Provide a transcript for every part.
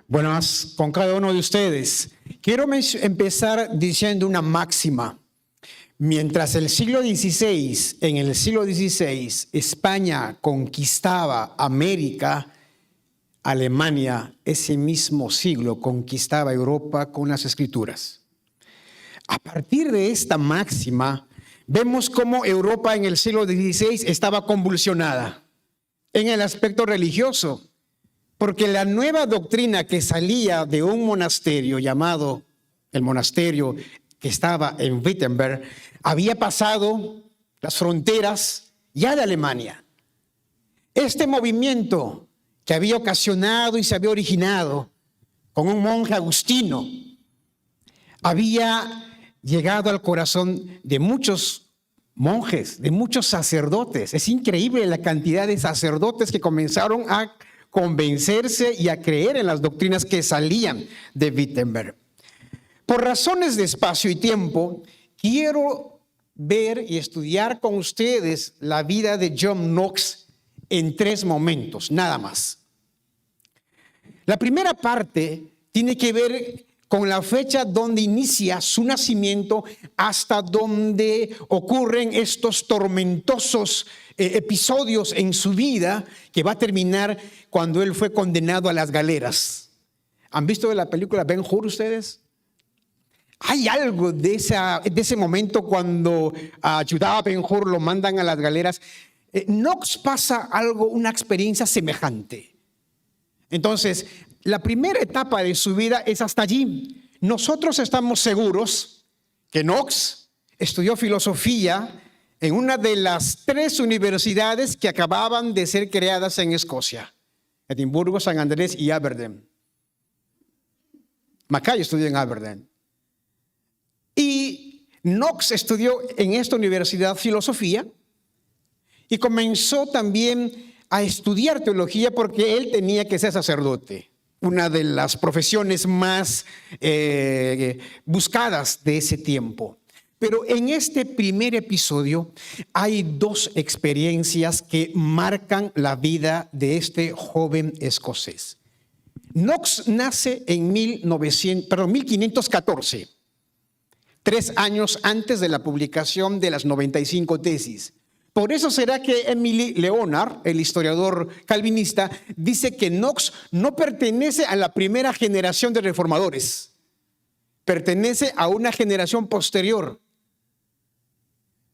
Buenas con cada uno de ustedes. Quiero empezar diciendo una máxima. Mientras en el siglo XVI, España conquistaba América, Alemania ese mismo siglo conquistaba Europa con las Escrituras. A partir de esta máxima, vemos cómo Europa en el siglo XVI estaba convulsionada en el aspecto religioso. Porque la nueva doctrina que salía de un monasterio llamado el monasterio que estaba en Wittenberg había pasado las fronteras ya de Alemania. Este movimiento que había ocasionado y se había originado con un monje agustino había llegado al corazón de muchos monjes, de muchos sacerdotes. Es increíble la cantidad de sacerdotes que comenzaron a convencerse y a creer en las doctrinas que salían de Wittenberg. Por razones de espacio y tiempo, quiero ver y estudiar con ustedes la vida de John Knox en 3 momentos, nada más. La primera parte tiene que ver con la fecha donde inicia su nacimiento hasta donde ocurren estos tormentosos episodios en su vida que va a terminar cuando él fue condenado a las galeras. ¿Han visto la película Ben-Hur ustedes? Hay algo de ese momento cuando a Judá Ben-Hur lo mandan a las galeras. Knox pasa una experiencia semejante. Entonces, la primera etapa de su vida es hasta allí. Nosotros estamos seguros que Knox estudió filosofía en una de las 3 universidades que acababan de ser creadas en Escocia: Edimburgo, San Andrés y Aberdeen. Mackay estudió en Aberdeen. Y Knox estudió en esta universidad filosofía y comenzó también a estudiar teología porque él tenía que ser sacerdote, una de las profesiones más buscadas de ese tiempo. Pero en este primer episodio hay 2 experiencias que marcan la vida de este joven escocés. Knox nace en 1514, 3 años antes de la publicación de las 95 tesis. Por eso será que Émile Leonard, el historiador calvinista, dice que Knox no pertenece a la primera generación de reformadores, pertenece a una generación posterior.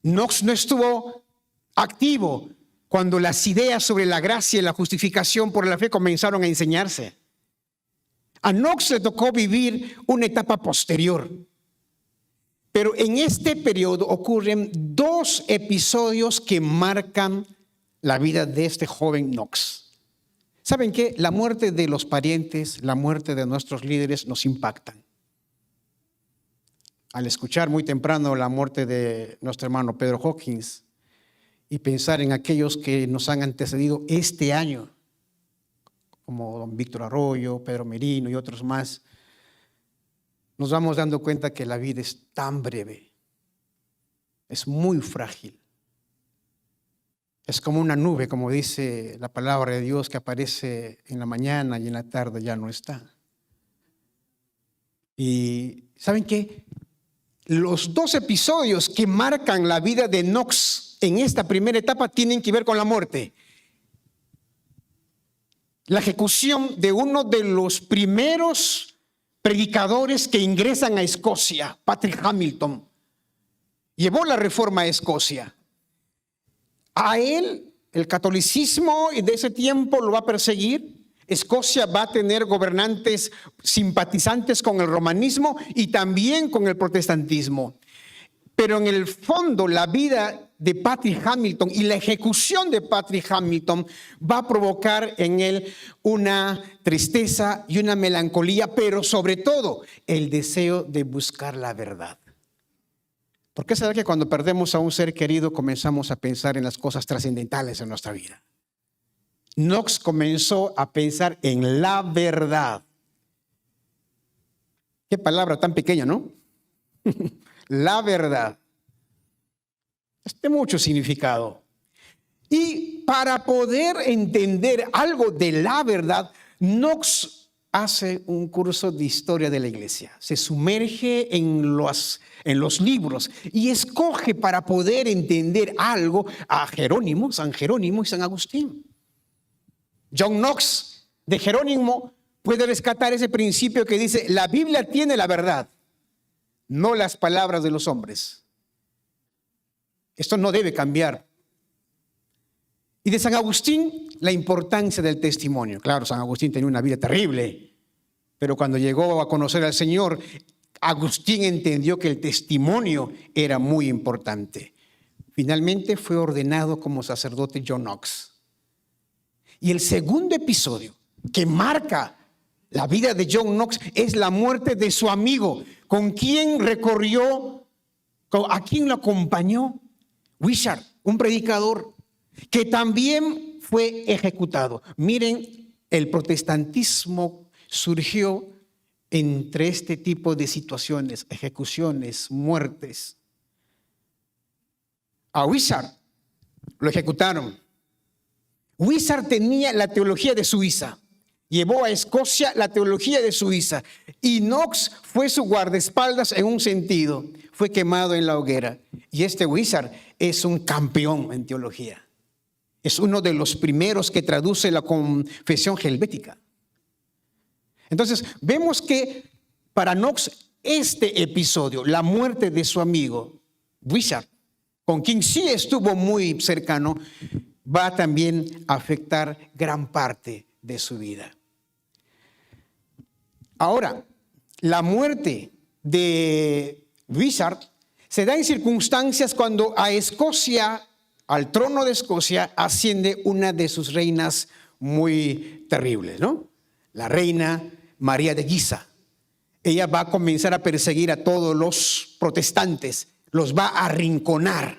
Knox no estuvo activo cuando las ideas sobre la gracia y la justificación por la fe comenzaron a enseñarse. A Knox le tocó vivir una etapa posterior. Pero en este periodo ocurren 2 episodios que marcan la vida de este joven Knox. ¿Saben qué? La muerte de los parientes, la muerte de nuestros líderes nos impactan. Al escuchar muy temprano la muerte de nuestro hermano Pedro Hawkins y pensar en aquellos que nos han antecedido este año, como don Víctor Arroyo, Pedro Merino y otros más, nos vamos dando cuenta que la vida es tan breve, es muy frágil. Es como una nube, como dice la palabra de Dios, que aparece en la mañana y en la tarde ya no está. Y ¿saben qué? Los 2 episodios que marcan la vida de Knox en esta primera etapa tienen que ver con la muerte. La ejecución de uno de los primeros predicadores que ingresan a Escocia, Patrick Hamilton, llevó la reforma a Escocia. A él, el catolicismo de ese tiempo lo va a perseguir. Escocia va a tener gobernantes simpatizantes con el romanismo y también con el protestantismo. Pero en el fondo, la vida de Patrick Hamilton y la ejecución de Patrick Hamilton va a provocar en él una tristeza y una melancolía, pero sobre todo el deseo de buscar la verdad. ¿Por qué será que cuando perdemos a un ser querido comenzamos a pensar en las cosas trascendentales en nuestra vida? Knox comenzó a pensar en la verdad. Qué palabra tan pequeña, ¿no? La verdad. De mucho significado. Y para poder entender algo de la verdad, Knox hace un curso de historia de la iglesia, se sumerge en los libros y escoge para poder entender algo a Jerónimo, San Jerónimo y San Agustín. John Knox de Jerónimo puede rescatar ese principio que dice: la Biblia tiene la verdad, no las palabras de los hombres. Esto no debe cambiar. Y de San Agustín, la importancia del testimonio. Claro, San Agustín tenía una vida terrible, pero cuando llegó a conocer al Señor, Agustín entendió que el testimonio era muy importante. Finalmente fue ordenado como sacerdote John Knox. Y el segundo episodio que marca la vida de John Knox es la muerte de su amigo, con quien recorrió, a quien lo acompañó, Wishart, un predicador que también fue ejecutado. Miren, el protestantismo surgió entre este tipo de situaciones, ejecuciones, muertes. A Wishart lo ejecutaron. Wishart tenía la teología de Suiza. Llevó a Escocia la teología de Suiza. Y Knox fue su guardaespaldas en un sentido. Fue quemado en la hoguera. Y este Wishart es un campeón en teología. Es uno de los primeros que traduce la confesión helvética. Entonces, vemos que para Knox este episodio, la muerte de su amigo Wishart, con quien sí estuvo muy cercano, va también a afectar gran parte de su vida. Ahora, la muerte de Wishart se da en circunstancias cuando a Escocia, al trono de Escocia, asciende una de sus reinas muy terribles, ¿no? La reina María de Guisa. Ella va a comenzar a perseguir a todos los protestantes, los va a arrinconar.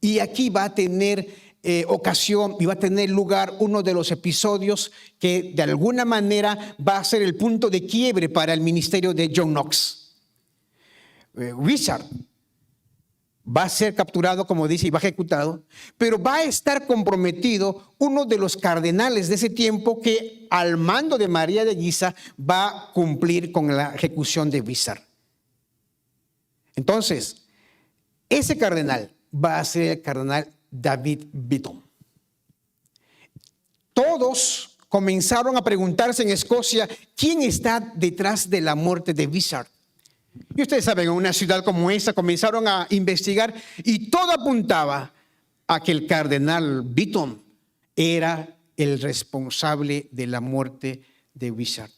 Y aquí va a tener ocasión y va a tener lugar uno de los episodios que de alguna manera va a ser el punto de quiebre para el ministerio de John Knox. Wishart va a ser capturado, como dice, y va ejecutado, pero va a estar comprometido uno de los cardenales de ese tiempo que al mando de María de Guisa va a cumplir con la ejecución de Wishart. Entonces, ese cardenal va a ser el cardenal David Beaton. Todos comenzaron a preguntarse en Escocia, ¿quién está detrás de la muerte de Wishart? Y ustedes saben, en una ciudad como esta comenzaron a investigar y todo apuntaba a que el cardenal Beaton era el responsable de la muerte de Wishart.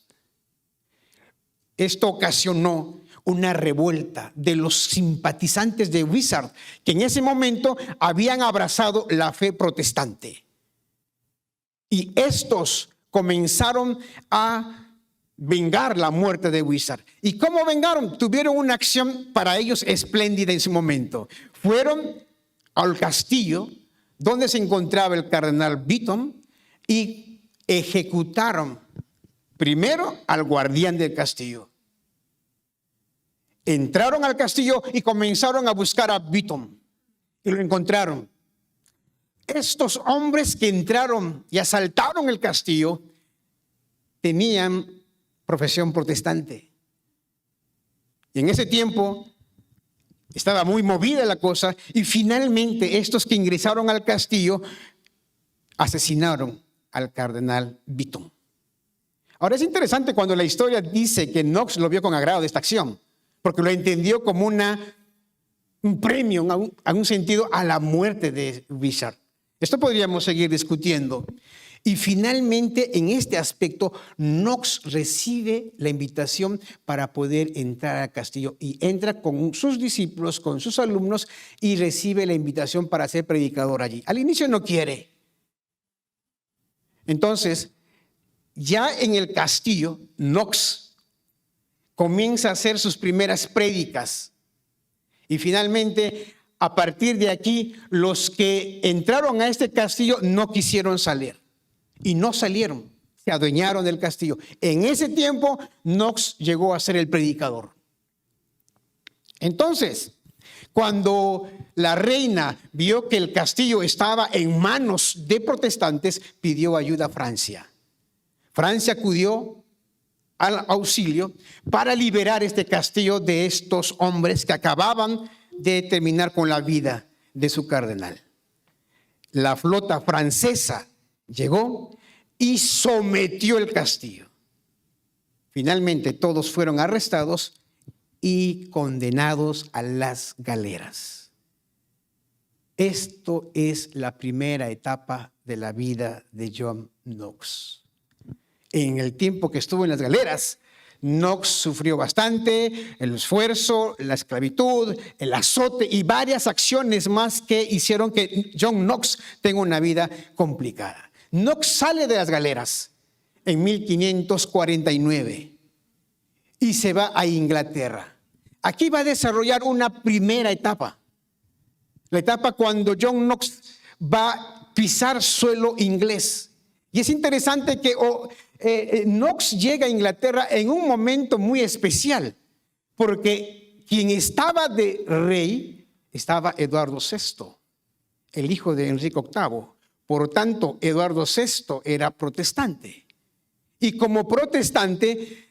Esto ocasionó una revuelta de los simpatizantes de Wishart, que en ese momento habían abrazado la fe protestante. Y estos comenzaron a vengar la muerte de Wishart. ¿Y cómo vengaron? Tuvieron una acción para ellos espléndida en su momento. Fueron al castillo donde se encontraba el cardenal Beaton y ejecutaron primero al guardián del castillo. Entraron al castillo y comenzaron a buscar a Beaton y lo encontraron. Estos hombres que entraron y asaltaron el castillo tenían profesión protestante. Y en ese tiempo estaba muy movida la cosa y finalmente estos que ingresaron al castillo asesinaron al cardenal Beaton. Ahora es interesante cuando la historia dice que Knox lo vio con agrado de esta acción, porque lo entendió como un premio, a un sentido, a la muerte de Wishart. Esto podríamos seguir discutiendo. Y finalmente, en este aspecto, Knox recibe la invitación para poder entrar al castillo y entra con sus discípulos, con sus alumnos y recibe la invitación para ser predicador allí. Al inicio no quiere. Entonces, ya en el castillo, Knox comienza a hacer sus primeras prédicas. Y finalmente, a partir de aquí, los que entraron a este castillo no quisieron salir. Y no salieron, se adueñaron del castillo. En ese tiempo, Knox llegó a ser el predicador. Entonces, cuando la reina vio que el castillo estaba en manos de protestantes, pidió ayuda a Francia. Francia acudió al auxilio para liberar este castillo de estos hombres que acababan de terminar con la vida de su cardenal. La flota francesa llegó y sometió el castillo. Finalmente todos fueron arrestados y condenados a las galeras. Esto es la primera etapa de la vida de John Knox. En el tiempo que estuvo en las galeras, Knox sufrió bastante, el esfuerzo, la esclavitud, el azote y varias acciones más que hicieron que John Knox tenga una vida complicada. Knox sale de las galeras en 1549 y se va a Inglaterra. Aquí va a desarrollar una primera etapa. La etapa cuando John Knox va a pisar suelo inglés. Y es interesante que Knox llega a Inglaterra en un momento muy especial, porque quien estaba de rey estaba Eduardo VI, el hijo de Enrique VIII. Por tanto, Eduardo VI era protestante. Y como protestante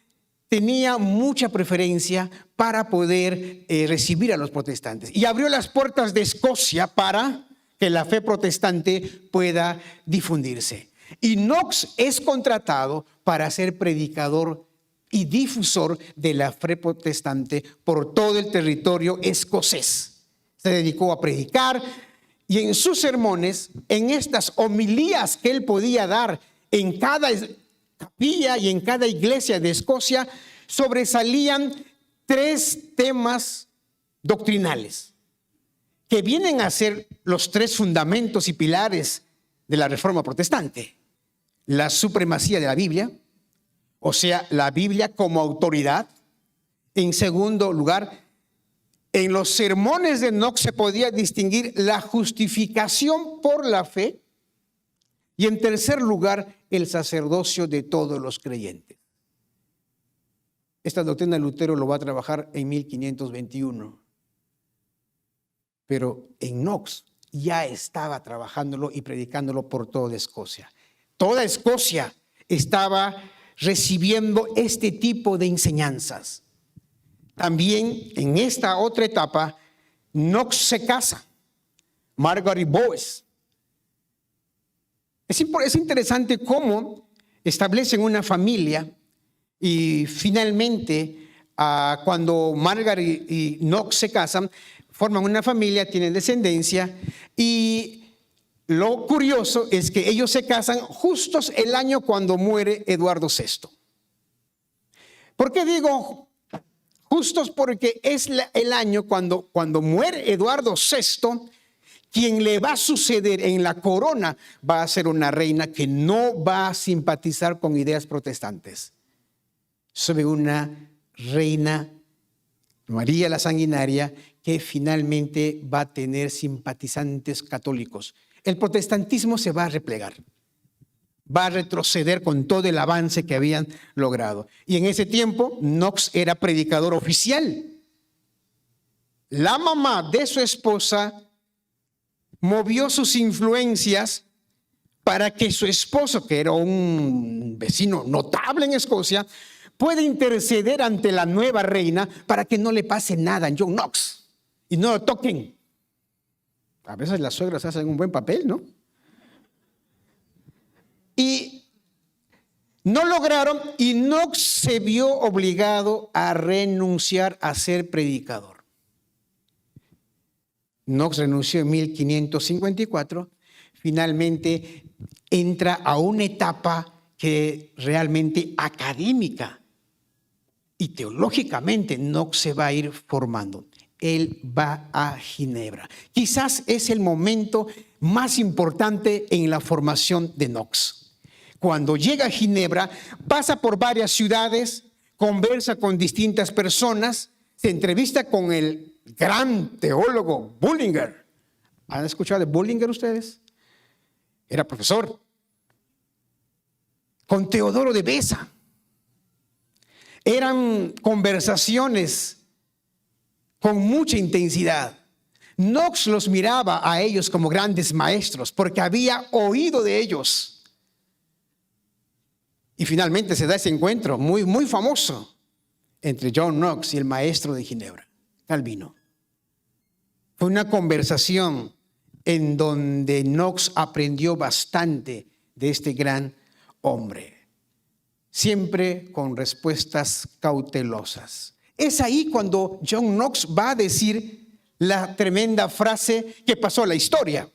tenía mucha preferencia para poder recibir a los protestantes. Y abrió las puertas de Escocia para que la fe protestante pueda difundirse. Y Knox es contratado para ser predicador y difusor de la fe protestante por todo el territorio escocés. Se dedicó a predicar y en sus sermones, en estas homilías que él podía dar en cada capilla y en cada iglesia de Escocia, sobresalían 3 temas doctrinales que vienen a ser los 3 fundamentos y pilares de la Reforma Protestante: la supremacía de la Biblia, o sea, la Biblia como autoridad. En segundo lugar, en los sermones de Knox se podía distinguir la justificación por la fe. Y en tercer lugar, el sacerdocio de todos los creyentes. Esta doctrina Lutero lo va a trabajar en 1521. Pero en Knox ya estaba trabajándolo y predicándolo por toda Escocia. Toda Escocia estaba recibiendo este tipo de enseñanzas. También en esta otra etapa, Knox se casa. Margaret Boyce. Es interesante cómo establecen una familia y finalmente cuando Margaret y Knox se casan, forman una familia, tienen descendencia y lo curioso es que ellos se casan justos el año cuando muere Eduardo VI. ¿Por qué digo justos? Porque es el año cuando muere Eduardo VI, quien le va a suceder en la corona va a ser una reina que no va a simpatizar con ideas protestantes. Sobre una reina, María la Sanguinaria, que finalmente va a tener simpatizantes católicos. El protestantismo se va a replegar, va a retroceder con todo el avance que habían logrado. Y en ese tiempo, Knox era predicador oficial. La mamá de su esposa movió sus influencias para que su esposo, que era un vecino notable en Escocia, pueda interceder ante la nueva reina para que no le pase nada a John Knox y no lo toquen. A veces las suegras hacen un buen papel, ¿no? Y no lograron, y Knox se vio obligado a renunciar a ser predicador. Knox renunció en 1554, finalmente entra a una etapa que realmente académica y teológicamente Knox se va a ir formando. Él va a Ginebra. Quizás es el momento más importante en la formación de Knox. Cuando llega a Ginebra, pasa por varias ciudades, conversa con distintas personas, se entrevista con el gran teólogo Bullinger. ¿Han escuchado de Bullinger ustedes? Era profesor. Con Teodoro de Beza. Eran conversaciones con mucha intensidad. Knox los miraba a ellos como grandes maestros porque había oído de ellos. Y finalmente se da ese encuentro muy, muy famoso entre John Knox y el maestro de Ginebra, Calvino. Fue una conversación en donde Knox aprendió bastante de este gran hombre, siempre con respuestas cautelosas. Es ahí cuando John Knox va a decir la tremenda frase que pasó a la historia.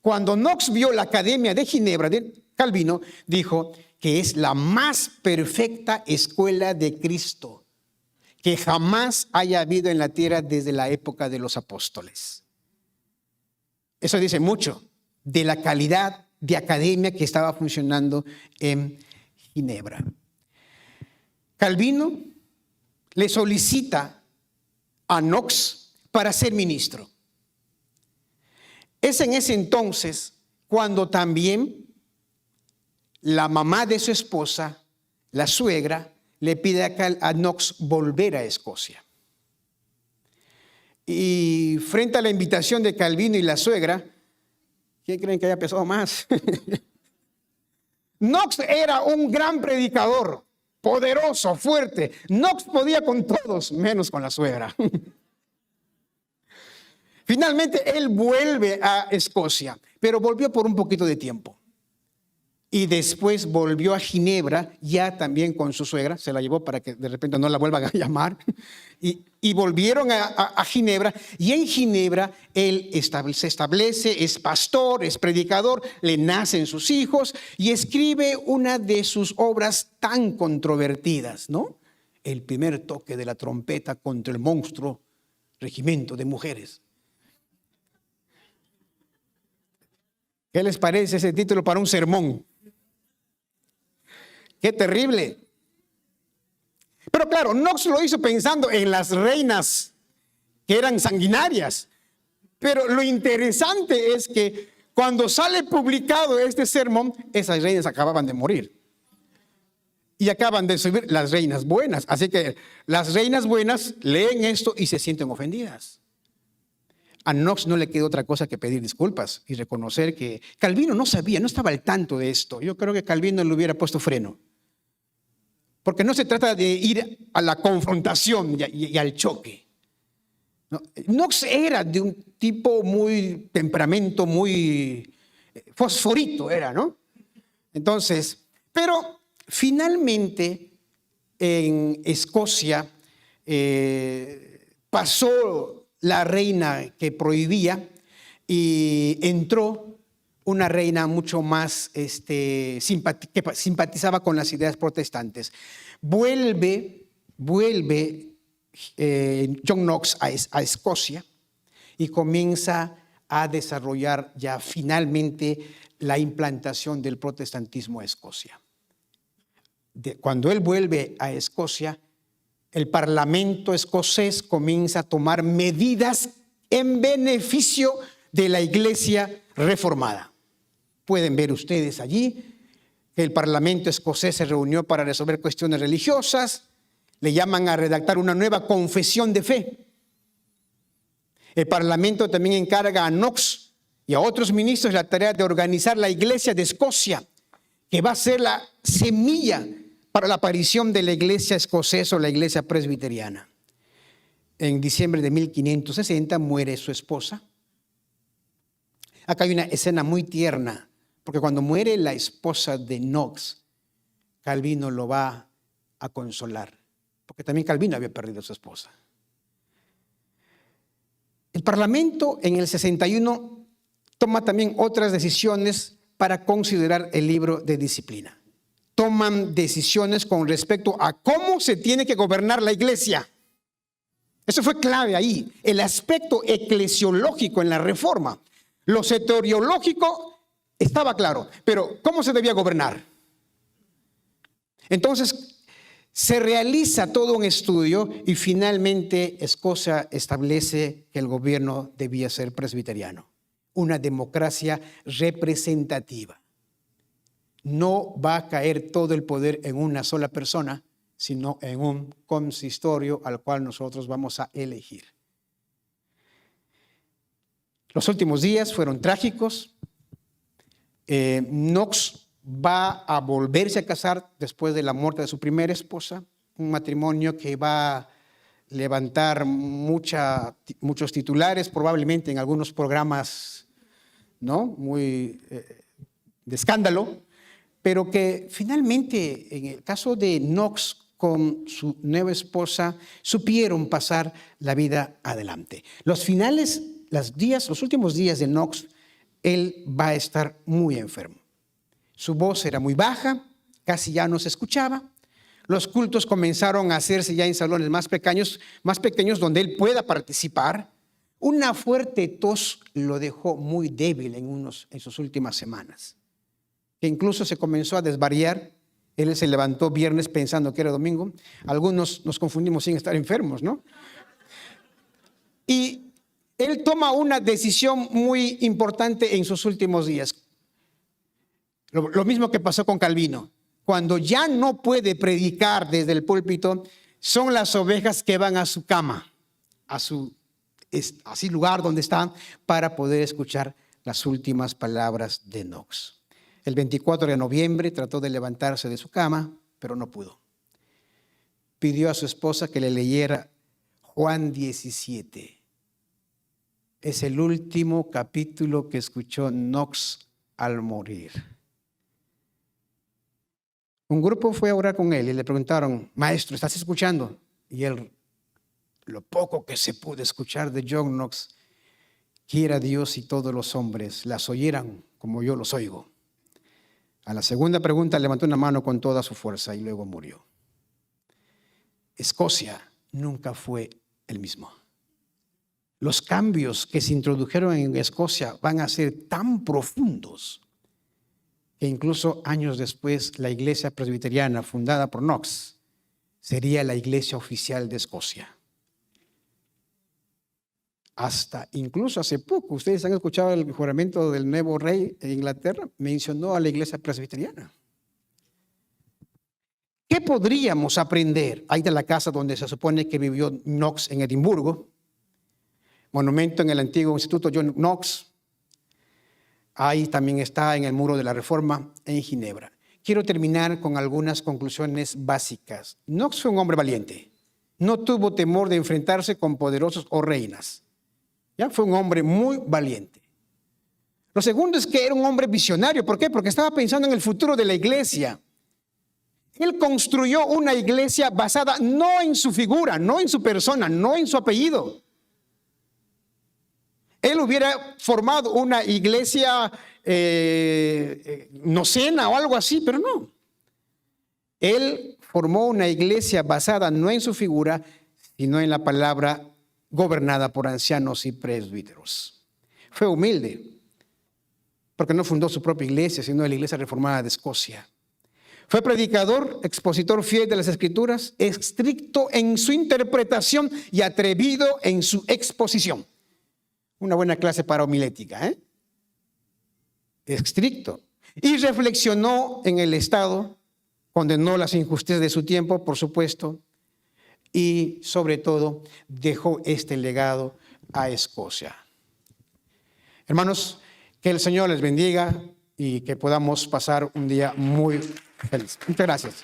Cuando Knox vio la Academia de Ginebra de Calvino, dijo que es la más perfecta escuela de Cristo que jamás haya habido en la tierra desde la época de los apóstoles. Eso dice mucho de la calidad de academia que estaba funcionando en Ginebra. Calvino le solicita a Knox para ser ministro. Es en ese entonces cuando también la mamá de su esposa, la suegra, le pide a Knox volver a Escocia. Y frente a la invitación de Calvino y la suegra, ¿quién creen que haya pesado más? Knox era un gran predicador, poderoso, fuerte. Knox podía con todos, menos con la suegra. Finalmente, él vuelve a Escocia, pero volvió por un poquito de tiempo. Y después volvió a Ginebra, ya también con su suegra, se la llevó para que de repente no la vuelvan a llamar. Y volvieron a Ginebra, y en Ginebra él se establece, es pastor, es predicador, le nacen sus hijos y escribe una de sus obras tan controvertidas, ¿no? El primer toque de la trompeta contra el monstruo regimiento de mujeres. ¿Qué les parece ese título para un sermón? ¡Qué terrible! Pero claro, Knox lo hizo pensando en las reinas que eran sanguinarias. Pero lo interesante es que cuando sale publicado este sermón, esas reinas acababan de morir. Y acaban de subir las reinas buenas. Así que las reinas buenas leen esto y se sienten ofendidas. A Knox no le quedó otra cosa que pedir disculpas y reconocer que Calvino no sabía, no estaba al tanto de esto. Yo creo que Calvino le hubiera puesto freno. Porque no se trata de ir a la confrontación y al choque. ¿No? Knox era de un tipo muy temperamento, muy fosforito era, ¿no? Entonces, pero finalmente en Escocia pasó la reina que prohibía y entró una reina mucho más que simpatizaba con las ideas protestantes. Vuelve John Knox a Escocia y comienza a desarrollar ya finalmente la implantación del protestantismo a Escocia. Cuando él vuelve a Escocia, el Parlamento escocés comienza a tomar medidas en beneficio de la Iglesia reformada. Pueden ver ustedes allí que el Parlamento escocés se reunió para resolver cuestiones religiosas. Le llaman a redactar una nueva confesión de fe. El Parlamento también encarga a Knox y a otros ministros la tarea de organizar la Iglesia de Escocia, que va a ser la semilla para la aparición de la iglesia escocesa o la iglesia presbiteriana. En diciembre de 1560 muere su esposa. Acá hay una escena muy tierna, porque cuando muere la esposa de Knox, Calvino lo va a consolar, porque también Calvino había perdido a su esposa. El Parlamento en el 61 toma también otras decisiones para considerar el libro de disciplina. Toman decisiones con respecto a cómo se tiene que gobernar la iglesia. Eso fue clave ahí, el aspecto eclesiológico en la reforma. Lo soteriológico estaba claro, pero ¿cómo se debía gobernar? Entonces, se realiza todo un estudio y finalmente Escocia establece que el gobierno debía ser presbiteriano, una democracia representativa. No va a caer todo el poder en una sola persona, sino en un consistorio al cual nosotros vamos a elegir. Los últimos días fueron trágicos. Knox va a volverse a casar después de la muerte de su primera esposa, un matrimonio que va a levantar muchos titulares, probablemente en algunos programas, ¿no?, muy de escándalo, pero que finalmente, en el caso de Knox con su nueva esposa, supieron pasar la vida adelante. Los últimos días de Knox, él va a estar muy enfermo. Su voz era muy baja, casi ya no se escuchaba. Los cultos comenzaron a hacerse ya en salones más pequeños donde él pueda participar. Una fuerte tos lo dejó muy débil en sus últimas semanas, que incluso se comenzó a desvariar. Él se levantó viernes pensando que era domingo. Algunos nos confundimos sin estar enfermos, ¿no? Y él toma una decisión muy importante en sus últimos días. Lo mismo que pasó con Calvino. Cuando ya no puede predicar desde el púlpito, son las ovejas que van a su cama, a su lugar donde están, para poder escuchar las últimas palabras de Knox. El 24 de noviembre trató de levantarse de su cama, pero no pudo. Pidió a su esposa que le leyera Juan 17. Es el último capítulo que escuchó Knox al morir. Un grupo fue a orar con él y le preguntaron: maestro, ¿estás escuchando? Y él, lo poco que se pudo escuchar de John Knox: quiera Dios y todos los hombres las oyeran como yo los oigo. A la segunda pregunta levantó una mano con toda su fuerza y luego murió. Escocia nunca fue el mismo. Los cambios que se introdujeron en Escocia van a ser tan profundos que incluso años después la iglesia presbiteriana fundada por Knox sería la iglesia oficial de Escocia. Hasta incluso hace poco, ustedes han escuchado el juramento del nuevo rey de Inglaterra, mencionó a la iglesia presbiteriana. ¿Qué podríamos aprender? Ahí de la casa donde se supone que vivió Knox en Edimburgo, monumento en el antiguo Instituto John Knox. Ahí también está en el Muro de la Reforma en Ginebra. Quiero terminar con algunas conclusiones básicas. Knox fue un hombre valiente. No tuvo temor de enfrentarse con poderosos o reinas. Ya fue un hombre muy valiente. Lo segundo es que era un hombre visionario. ¿Por qué? Porque estaba pensando en el futuro de la iglesia. Él construyó una iglesia basada no en su figura, no en su persona, no en su apellido. Él hubiera formado una iglesia nocena o algo así, pero no. Él formó una iglesia basada no en su figura, sino en la palabra, gobernada por ancianos y presbíteros. Fue humilde, porque no fundó su propia iglesia, sino la Iglesia Reformada de Escocia. Fue predicador, expositor fiel de las Escrituras, estricto en su interpretación y atrevido en su exposición. Una buena clase para homilética, ¿eh? Estricto. Y reflexionó en el Estado, condenó las injusticias de su tiempo, por supuesto, y sobre todo dejó este legado a Escocia. Hermanos, que el Señor les bendiga y que podamos pasar un día muy feliz. Muchas gracias.